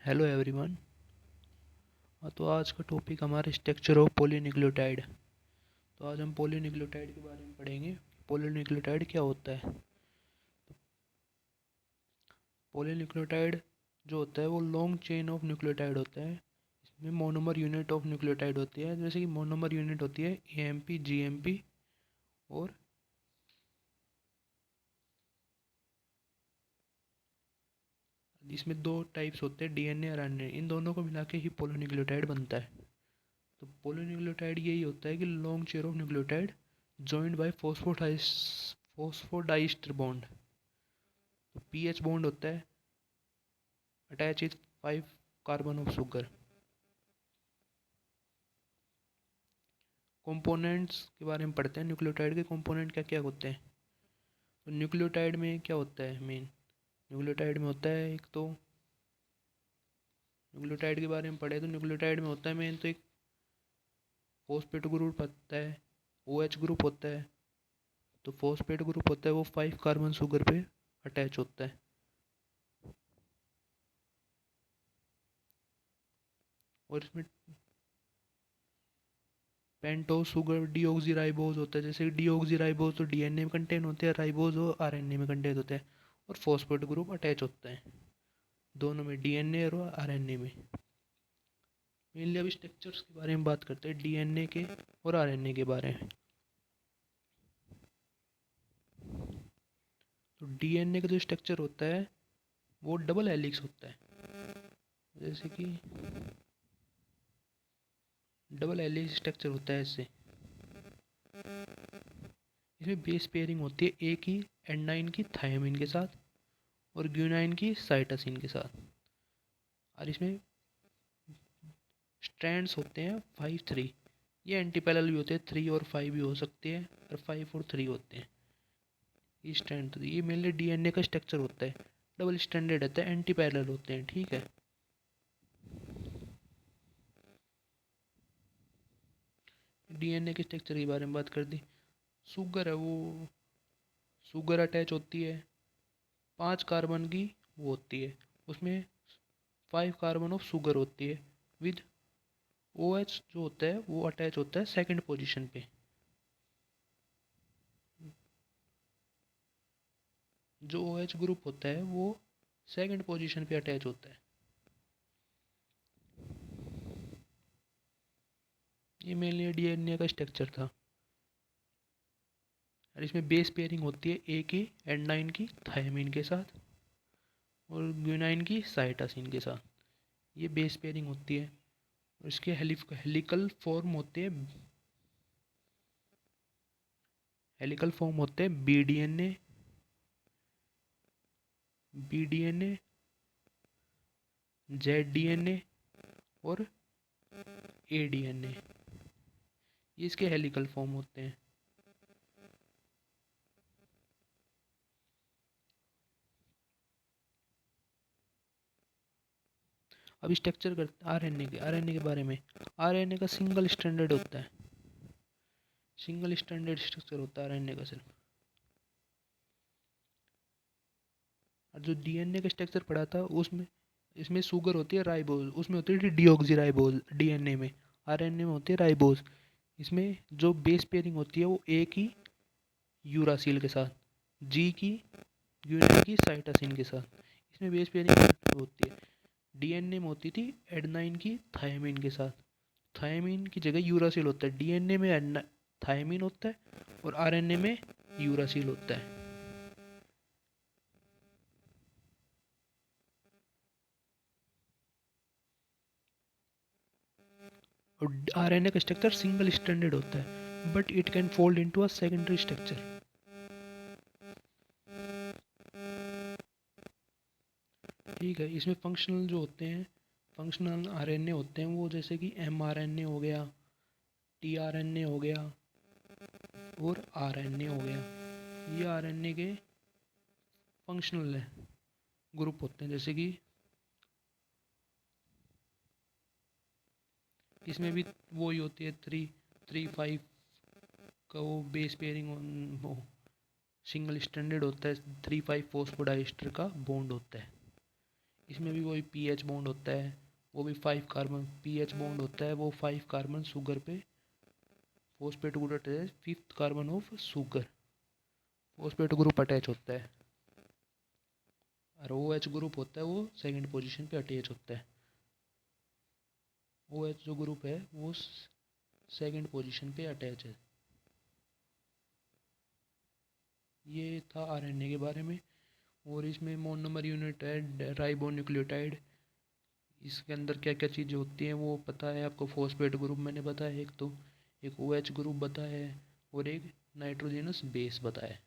Hello everyone. तो आज का टॉपिक हमारा स्ट्रक्चर ऑफ पॉलीन्यूक्लियोटाइड। तो आज हम पॉलीन्यूक्लियोटाइड के बारे में पढ़ेंगे। पॉलीन्यूक्लियोटाइड क्या होता है? पॉलीन्यूक्लियोटाइड जो होता है वो लॉन्ग चेन ऑफ न्यूक्लियोटाइड होता है। इसमें मोनोमर यूनिट ऑफ न्यूक्लियोटाइड होती है, जैसे कि मोनोमर यूनिट होती है एएमपी, जीएमपी। और इसमें दो टाइप्स होते हैं, डीएनए और आरएनए। इन दोनों को मिला के ही पॉलीन्यूक्लियोटाइड बनता है। तो पॉलीन्यूक्लियोटाइड यही होता है कि long chain of nucleotide joined by phosphodiester bond. तो पीएच बॉन्ड होता है attach with 5 carbon of sugar. Components के बारे में पढ़ते हैं। न्यूक्लियोटाइड के कंपोनेंट क्या क्या होते हैं? तो न्यूक्लियोटाइड में क्या होता है मेन? न्यूक्लियोटाइड में होता है एक तो, न्यूक्लियोटाइड के बारे में पढ़े तो न्यूक्लियोटाइड में होता है मेन तो एक फॉस्फेट ग्रुप होता है, ओएच ग्रुप होता है। तो फॉस्फेट ग्रुप होता है वो 5 कार्बन शुगर पे अटैच होता है। और इसमें पेंटोस शुगर डीऑक्सीराइबोज होता है, जैसे डीऑक्सीराइबोज तो डीएनए में कंटेन होते हैं, राइबोज वो आरएनए में कंटेन होते हैं। और फॉस्फेट ग्रुप अटैच होता है दोनों में, डीएनए और आरएनए में। मेनली अभी स्ट्रक्चर्स के बारे में बात करते हैं, डीएनए के और आरएनए के बारे में। तो डीएनए का जो स्ट्रक्चर होता है वो डबल हेलिक्स होता है, जैसे कि डबल हेलिक्स स्ट्रक्चर होता है इससे। इसमें बेस पेयरिंग होती है ए की एडेनाइन की थायमिन के साथ और ग्यूनाइन की साइटोसिन के साथ। और इसमें स्ट्रैंड्स होते हैं 5 3। ये एंटी पैरेलल भी होते हैं, 3 और 5 भी हो सकते हैं, और 5 और 3 होते हैं ये स्ट्रैंड। तो ये मेनली डीएनए का स्ट्रक्चर होता है, डबल स्टैंडर्ड रहता है, एंटी पैरेलल होते हैं, ठीक है। डीएनए के स्ट्रक्चर के बारे में बात कर दी। शुगर है वो, शुगर अटैच होती है 5 कार्बन की, वो होती है उसमें 5 कार्बन ऑफ शुगर होती है विद ओ एच जो होता है वो अटैच होता है सेकंड पोजीशन पे। जो ओ एच ग्रुप होता है वो सेकंड पोजीशन पे अटैच होता है। ये मेनली डीएनए का स्ट्रक्चर था। और इसमें बेस पेयरिंग होती है ए की एडेनाइन की थायमिन के साथ और ग्यूनाइन की साइटोसिन के साथ। ये बेस पेयरिंग होती है। और इसके हेलिकल फॉर्म होते हैं, हेलिकल फॉर्म होते हैं B D N A, Z D N A और ए डी एन ए। ये इसके हेलिकल फॉर्म होते हैं। अब स्ट्रक्चर करते हैं आरएनए के बारे में। आरएनए का सिंगल स्टैंडर्ड होता है, सिंगल स्टैंडर्ड स्ट्रक्चर होता है आरएनए का सिर्फ। और जो डीएनए का स्ट्रक्चर पढ़ा था उसमें, इसमें शुगर होती है राइबोज, उसमें होती है डीऑक्सीराइबोज डीएनए में। आरएनए में होती है राइबोज। इसमें जो बेस पेयरिंग होती है वो ए की यूरासिल के साथ, जी की यूनिट की साइटोसिन के साथ। इसमें बेस पेयरिंग होती है। डीएनए में होती थी एडेनाइन की थायमिन के साथ, थायमिन की जगह यूरासिल होता है। डीएनए में थायमिन होता है और आरएनए में यूरासिल होता है। और आरएनए का स्ट्रक्चर सिंगल स्टैंडर्ड होता है, but it can fold into a secondary structure. ठीक है। इसमें फंक्शनल जो होते हैं, फंक्शनल आरएनए होते हैं वो, जैसे कि एमआरएनए हो गया, टीआरएनए हो गया और आरएनए हो गया। ये आरएनए के फंक्शनल है ग्रुप होते हैं। जैसे कि इसमें भी वही होती है, 3 3 5 का वो बेस पेयरिंग, वो सिंगल स्टैंडर्ड होता है, 3 5 फॉस्फोडाइस्टर का बॉन्ड होता है। इसमें भी वही पीएच बॉन्ड होता है, वो भी 5 कार्बन पीएच बॉन्ड होता है, वो 5 कार्बन शुगर पे phosphate group attach 5th carbon of sugar phosphate group attach होता है, और ओ एच ग्रुप होता है वो सेकंड पोजीशन पे अटैच होता है। ओ एच जो ग्रुप है वो सेकंड पोजीशन पे अटैच है। ये था आरएनए के बारे में। और इसमें मोनोमर यूनिट है राइबो न्यूक्लियोटाइड। इसके अंदर क्या क्या चीज़ें होती हैं वो पता है आपको। फॉस्फेट ग्रुप मैंने बताया एक, तो एक ओ एच ग्रुप बताया है, और एक नाइट्रोजनस बेस बताया है।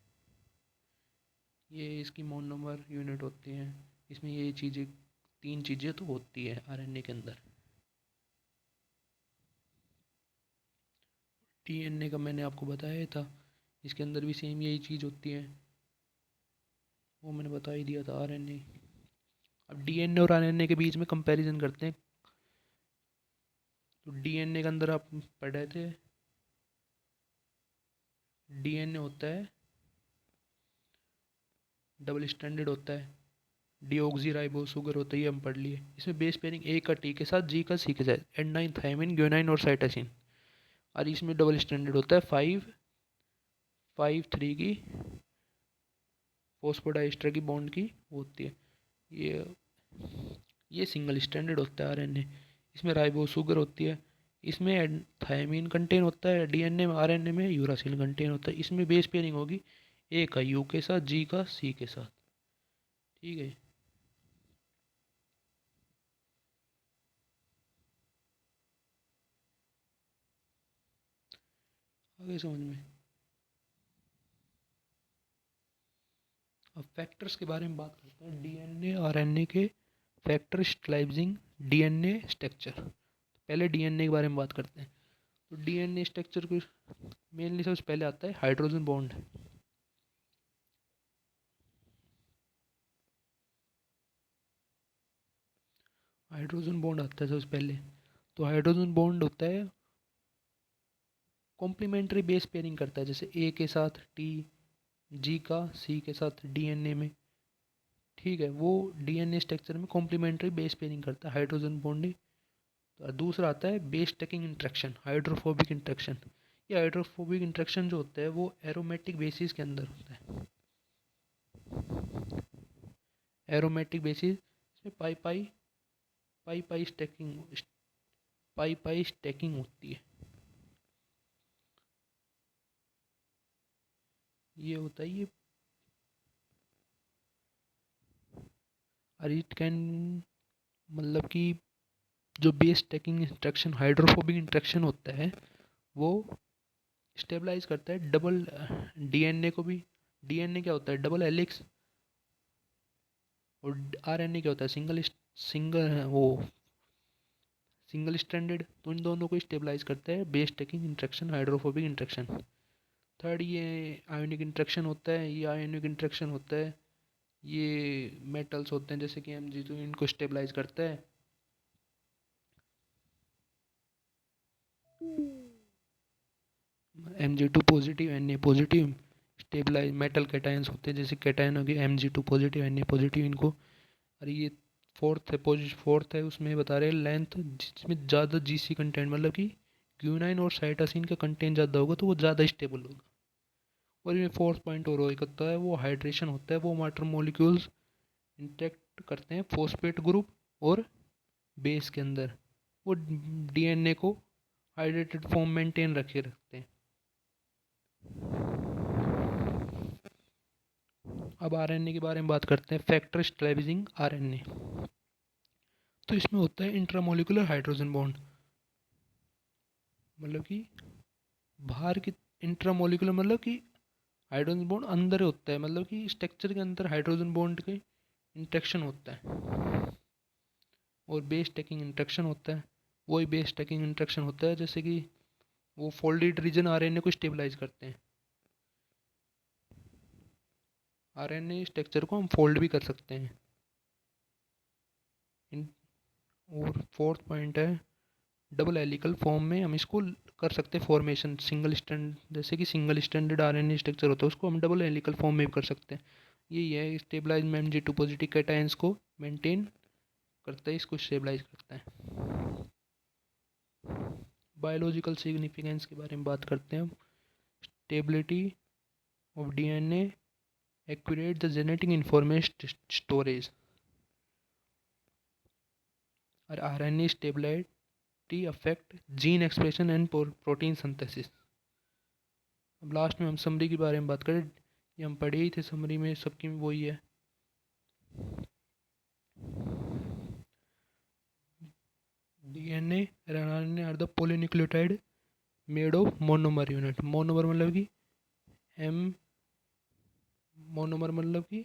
ये इसकी मोनोमर यूनिट होती हैं। इसमें ये चीज़ें 3 चीज़ें तो होती है आरएनए के अंदर। डीएनए का मैंने आपको बताया था, इसके अंदर भी सेम यही चीज़ होती है, वो मैंने बता ही दिया था आरएनए। अब डीएनए और आरएनए के बीच में कंपैरिजन करते हैं। तो डीएनए के अंदर आप पढ़े थे, डीएनए होता है डबल स्टैंडर्ड होता है, डीऑक्सी शुगर होता है, ये हम पढ़ लिए। इसमें बेस पेयरिंग ए का टी के साथ, जी का सी के साथ, एडेनाइन थायमिन ग्वानिन और साइटोसिन। और इसमें डबल स्टैंडर्ड होता है 5 5 3 की फॉस्फोडाइस्टर की बॉन्ड की होती है। ये ये सिंगल स्टैंडर्ड होता है आरएनए। इसमें राइबो शुगर होती है, इसमें थायमिन कंटेन होता है डीएनए में, आरएनए में यूरासिल कंटेन होता है। इसमें बेस पेयरिंग होगी ए का यू के साथ, जी का सी के साथ। ठीक है। आगे समझ में। अब फैक्टर्स के बारे में बात करते हैं, डीएनए आरएनए के फैक्टर स्टेबलाइजिंग डीएनए स्ट्रक्चर। पहले डीएनए के बारे में बात करते हैं। तो डीएनए स्ट्रक्चर को मेनली सबसे पहले आता है हाइड्रोजन बॉन्ड। हाइड्रोजन बॉन्ड आता है सबसे पहले। तो हाइड्रोजन बॉन्ड होता है कॉम्प्लीमेंट्री बेस पेयरिंग करता है, जैसे ए के साथ टी, जी का सी के साथ डीएनए में। ठीक है, वो डीएनए स्ट्रक्चर में कॉम्प्लीमेंट्री बेस पेयरिंग करता है हाइड्रोजन बॉन्ड। और दूसरा आता है base taking interaction, hydrophobic interaction. ये हाइड्रोफोबिक इंट्रैक्शन जो होता है वो एरोमेटिक बेसिस के अंदर होता है। एरोमेटिक बेसिस इसमें पाई पाई पाई पाई स्टैकिंग पाई पाई स्टैकिंग होती है। ये होता है ये। और इट कैन, मतलब कि जो base taking interaction hydrophobic interaction होता है वो स्टेबलाइज करता है डबल डीएनए को भी। डीएनए क्या होता है, डबल हेलिक्स। और आरएनए क्या होता है, सिंगल वो सिंगल स्ट्रैंडेड। तो इन दोनों को स्टेबलाइज करता है base taking interaction, hydrophobic interaction. Third ये आयोनिक इंट्रैक्शन होता है। ये आयोनिक इंट्रैक्शन होता है, ये मेटल्स होते हैं जैसे कि Mg2, तो इनको स्टेबलाइज करता है। Mg2 positive, Na positive stabilize metal cations होते हैं, जैसे कैटायन हो गए Mg2 पॉजिटिव, Na पॉजिटिव इनको। और ये फोर्थ है उसमें बता रहे हैं लेंथ, जिसमें ज़्यादा जीसी कंटेंट, मतलब कि ग्यूनाइन और साइटोसिन का कंटेंट ज़्यादा होगा तो वो ज़्यादा स्टेबल होगा। और ये फोर्थ पॉइंट और एक होता है वो हाइड्रेशन होता है। वो वाटर मॉलिक्यूल्स इंटरेक्ट करते हैं फॉस्फेट ग्रुप और बेस के अंदर, वो डीएनए को हाइड्रेटेड फॉर्म मेंटेन रखे रखते हैं। अब आरएनए के बारे में बात करते हैं, फैक्टर स्टेबलाइजिंग आरएनए। तो इसमें होता है इंट्रामोलिकुलर हाइड्रोजन बॉन्ड, मतलब कि बाहर की। इंट्रामोलिकुलर मतलब कि हाइड्रोजन बॉन्ड अंदर होता है, मतलब कि स्ट्रक्चर के अंदर हाइड्रोजन बॉन्ड के इंट्रैक्शन होता है। और बेस टेकिंग इंट्रैक्शन होता है, वही बेस टेकिंग इंट्रैक्शन होता है, जैसे कि वो फोल्डेड रीजन आरएनए को स्टेबलाइज करते हैं। आरएनए स्ट्रक्चर को हम फोल्ड भी कर सकते हैं। और फोर्थ पॉइंट है डबल हेलिकल फॉर्म में हम इसको कर सकते हैं फॉर्मेशन। सिंगल स्टैंड, जैसे कि सिंगल स्टैंडर्ड आरएनए स्ट्रक्चर होता है उसको हम डबल हेलिकल फॉर्म में भी कर सकते हैं। यही है स्टेबलाइज में Mg2 पॉजिटिव कैटायंस को मेंटेन करता है, इसको स्टेबलाइज करता है। बायोलॉजिकल सिग्निफिकेंस के बारे में बात करते हैं हम। Stability of DNA accurate the genetic information storage और RNA stability affect gene expression and protein synthesis. अब लास्ट में हम समरी के बारे में बात करें। ये हम पढ़े ही थे, समरी में सबकी वही है। DNA and RNA are the polynucleotide made of monomer unit. Monomer मतलब कि एम मोनोमर मतलब कि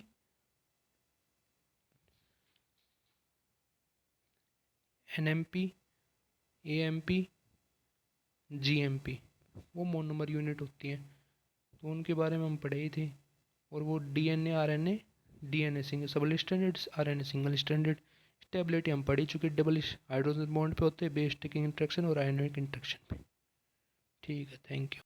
एनएमपी, एएमपी, जीएमपी, वो मोनोमर यूनिट होती हैं। तो उनके बारे में हम पढ़े ही थे। और वो DNA RNA, DNA single double stranded, RNA single stranded. Stability हम पढ़ ही चुके, डबल हाइड्रोजन बॉन्ड पे होते हैं, बेस स्टिकिंग इंटरेक्शन और आयनिक इंटरेक्शन पे। ठीक है, थैंक यू।